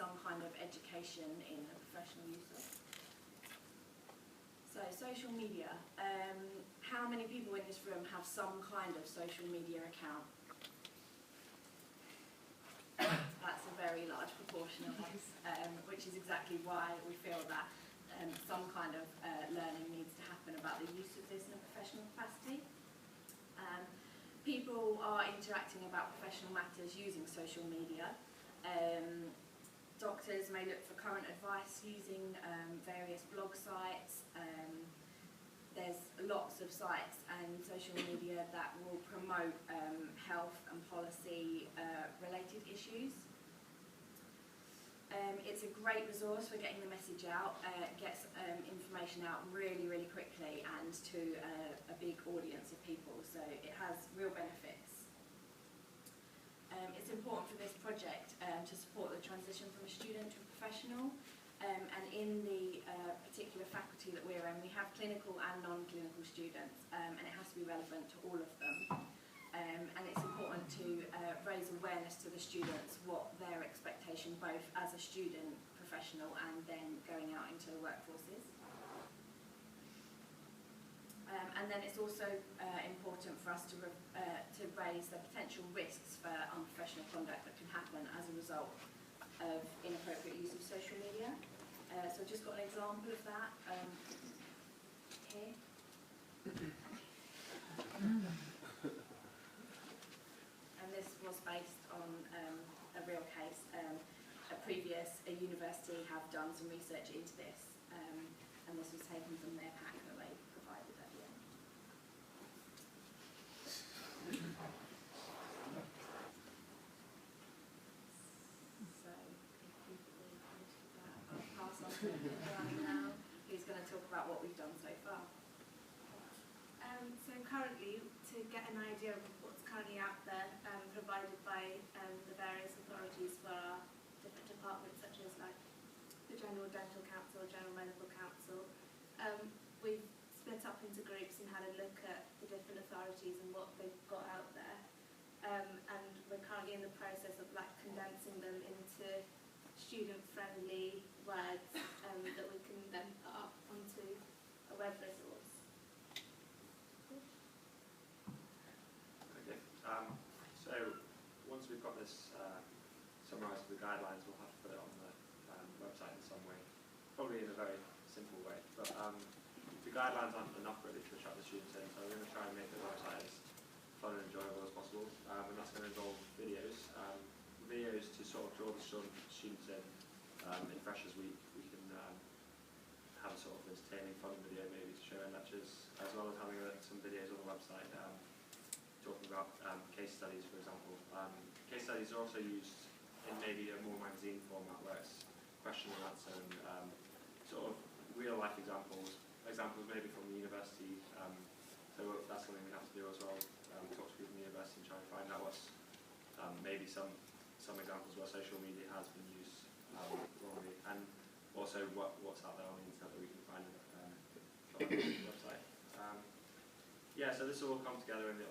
some kind of education in a professional use of. So, social media. How many people in this room have some kind of social media account? That's a very large proportion of us, which is exactly why we feel that some kind of learning needs to happen about the use of this in a professional capacity. People are interacting about professional matters using social media. Doctors may look for current advice using various blog sites. There's lots of sites and social media that will promote health and policy related issues. It's a great resource for getting the message out, gets information out really, really quickly and to a big audience of people, so it has real benefits. It's important for this project to support the transition from a student to a professional, and in the particular faculty that we're in, we have clinical and non-clinical students, and it has to be relevant to all of them. And it's important to raise awareness to the students what their expectation both as a student, professional and then going out into the workforces. And then it's also important for us to raise the potential risks for unprofessional conduct that can happen as a result of inappropriate use of social media. So I've just got an example of that here. And this was based on a real case. A university have done some research into this, and this was taken from their pack that they provided at the end. So, if people are finished with that, I'll pass on to Ryan now, who's going to talk about what we've done so far. So currently, to get an idea of what's currently out there, provided by the various authorities for our different departments, such as like the General Dental Council, General Medical Council, we've split up into groups and had a look at the different authorities and what they've got out there. And we're currently in the process of like condensing them into student-friendly words that we can then put up onto a web resource. So once we've got this summarised with the guidelines, we'll have to put it on the website in some way, probably in a very simple way. But the guidelines aren't enough really to attract the students in, so we're going to try and make the website as fun and enjoyable as possible, and that's going to involve videos. Videos to sort of draw the students in. In Freshers Week, we can have a sort of entertaining, fun video maybe to show in lectures, as well as having some videos on the website. Talking about case studies, for example. Case studies are also used in maybe a more magazine format where it's question and answer and sort of real life examples maybe from the university. So that's something we have to do as well. Talk to people in the university and try and find out what's maybe some examples where social media has been used wrongly, and also what's out there on the internet that we can find on the website. Yeah, so this will all come together in the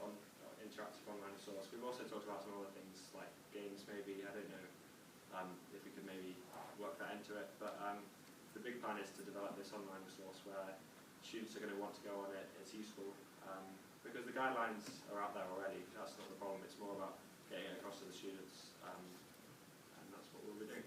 interactive online resource. We've also talked about some other things like games maybe. I don't know if we could maybe work that into it, but the big plan is to develop this online resource where students are going to want to go on it. It's useful because the guidelines are out there already. That's not the problem. It's more about getting it across to the students, and that's what we'll be doing.